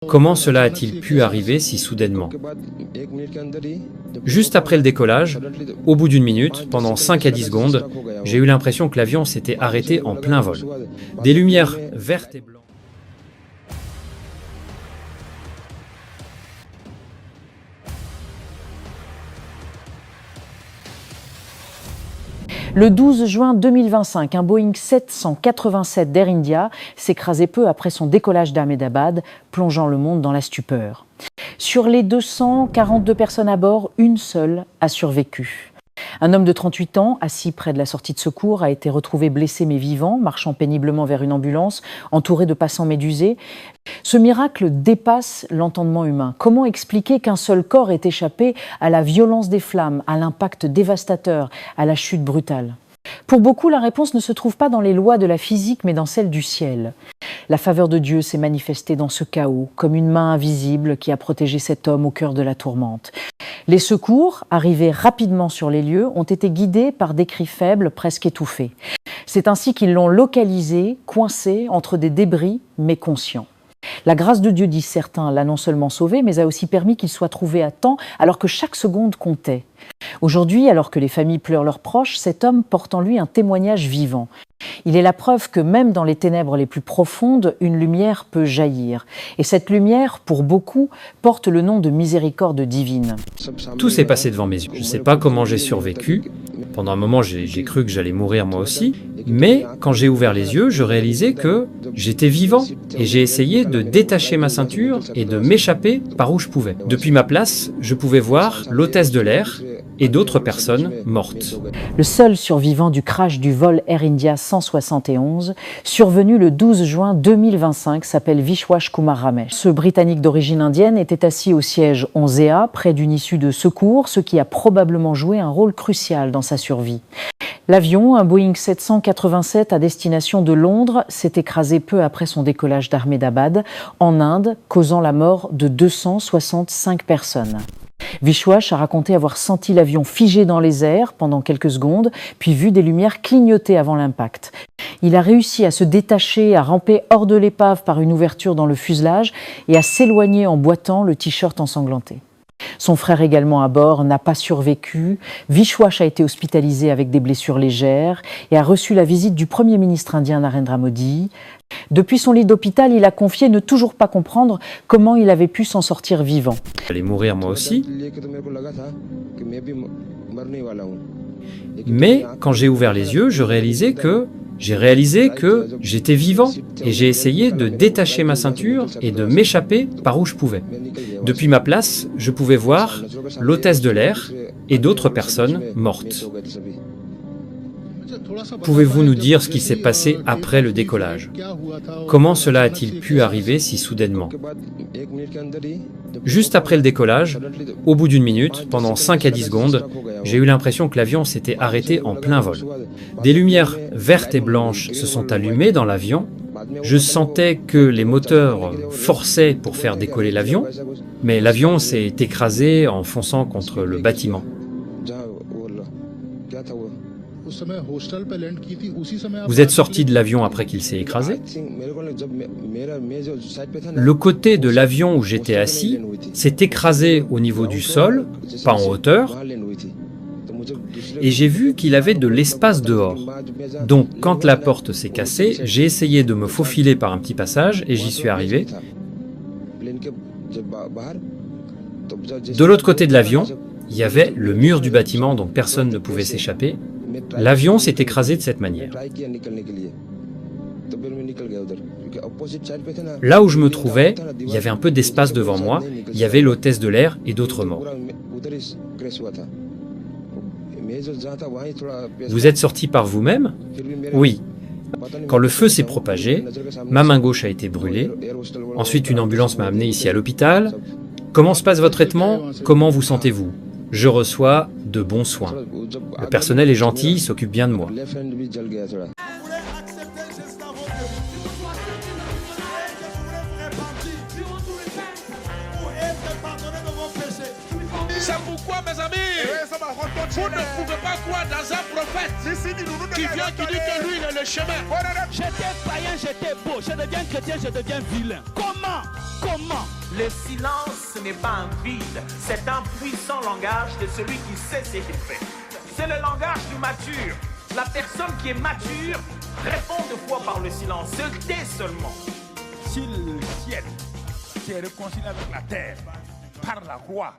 Comment cela a-t-il pu arriver si soudainement? Juste après le décollage, au bout d'une minute, pendant 5 à 10 secondes, j'ai eu l'impression que l'avion s'était arrêté en plein vol. Des lumières vertes et blanches. Le 12 juin 2025, un Boeing 787 d'Air India s'écrasait peu après son décollage d'Ahmedabad, plongeant le monde dans la stupeur. Sur les 242 personnes à bord, une seule a survécu. Un homme de 38 ans, assis près de la sortie de secours, a été retrouvé blessé mais vivant, marchant péniblement vers une ambulance, entouré de passants médusés. Ce miracle dépasse l'entendement humain. Comment expliquer qu'un seul corps ait échappé à la violence des flammes, à l'impact dévastateur, à la chute brutale? Pour beaucoup, la réponse ne se trouve pas dans les lois de la physique, mais dans celle du ciel. La faveur de Dieu s'est manifestée dans ce chaos, comme une main invisible qui a protégé cet homme au cœur de la tourmente. Les secours, arrivés rapidement sur les lieux, ont été guidés par des cris faibles, presque étouffés. C'est ainsi qu'ils l'ont localisé, coincé entre des débris, mais conscient. La grâce de Dieu, disent certains, l'a non seulement sauvé, mais a aussi permis qu'il soit trouvé à temps, alors que chaque seconde comptait. Aujourd'hui, alors que les familles pleurent leurs proches, cet homme porte en lui un témoignage vivant. Il est la preuve que même dans les ténèbres les plus profondes, une lumière peut jaillir. Et cette lumière, pour beaucoup, porte le nom de miséricorde divine. Tout s'est passé devant mes yeux. Je ne sais pas comment j'ai survécu. Pendant un moment, j'ai cru que j'allais mourir moi aussi. Mais quand j'ai ouvert les yeux, je réalisais que j'étais vivant. Et j'ai essayé de détacher ma ceinture et de m'échapper par où je pouvais. Depuis ma place, je pouvais voir l'hôtesse de l'air et d'autres personnes mortes. Le seul survivant du crash du vol Air India 171, survenu le 12 juin 2025, s'appelle Vishwash Kumar Ramesh. Ce Britannique d'origine indienne était assis au siège 11A, près d'une issue de secours, ce qui a probablement joué un rôle crucial dans sa survie. L'avion, un Boeing 787 à destination de Londres, s'est écrasé peu après son décollage d'Ahmedabad, en Inde, causant la mort de 265 personnes. Vishwash a raconté avoir senti l'avion figé dans les airs pendant quelques secondes, puis vu des lumières clignoter avant l'impact. Il a réussi à se détacher, à ramper hors de l'épave par une ouverture dans le fuselage et à s'éloigner en boitant, le t-shirt ensanglanté. Son frère également à bord n'a pas survécu. Vishwash a été hospitalisé avec des blessures légères et a reçu la visite du Premier ministre indien Narendra Modi. Depuis son lit d'hôpital, il a confié ne toujours pas comprendre comment il avait pu s'en sortir vivant. J'allais mourir moi aussi. Mais quand j'ai ouvert les yeux, j'ai réalisé que j'étais vivant et j'ai essayé de détacher ma ceinture et de m'échapper par où je pouvais. Depuis ma place, je pouvais voir l'hôtesse de l'air et d'autres personnes mortes. Pouvez-vous nous dire ce qui s'est passé après le décollage? Comment cela a-t-il pu arriver si soudainement? Juste après le décollage, au bout d'une minute, pendant 5 à 10 secondes, j'ai eu l'impression que l'avion s'était arrêté en plein vol. Des lumières vertes et blanches se sont allumées dans l'avion. Je sentais que les moteurs forçaient pour faire décoller l'avion, mais l'avion s'est écrasé en fonçant contre le bâtiment. Vous êtes sorti de l'avion après qu'il s'est écrasé? Le côté de l'avion où j'étais assis s'est écrasé au niveau du sol, pas en hauteur, et j'ai vu qu'il avait de l'espace dehors. Donc quand la porte s'est cassée, j'ai essayé de me faufiler par un petit passage et j'y suis arrivé. De l'autre côté de l'avion, il y avait le mur du bâtiment, donc personne ne pouvait s'échapper. L'avion s'est écrasé de cette manière. Là où je me trouvais, il y avait un peu d'espace devant moi, il y avait l'hôtesse de l'air et d'autres morts. Vous êtes sorti par vous-même? Oui. Quand le feu s'est propagé, ma main gauche a été brûlée. Ensuite, une ambulance m'a amené ici à l'hôpital. Comment se passe votre traitement? Comment vous sentez-vous? Je reçois de bons soins. Le personnel est gentil, il s'occupe bien de moi. C'est pourquoi, mes amis, Vous ne pouvez pas croire dans un prophète qui vient, qui dit que lui, il est le chemin. J'étais païen, j'étais beau. Je deviens chrétien, je deviens vilain. Comment? Le silence n'est pas un vide, c'est un puissant langage de celui qui sait ce qu'il fait. C'est le langage du mature. La personne qui est mature répond de fois par le silence, se tait seulement. Si le ciel s'est réconcilié avec la terre par la croix,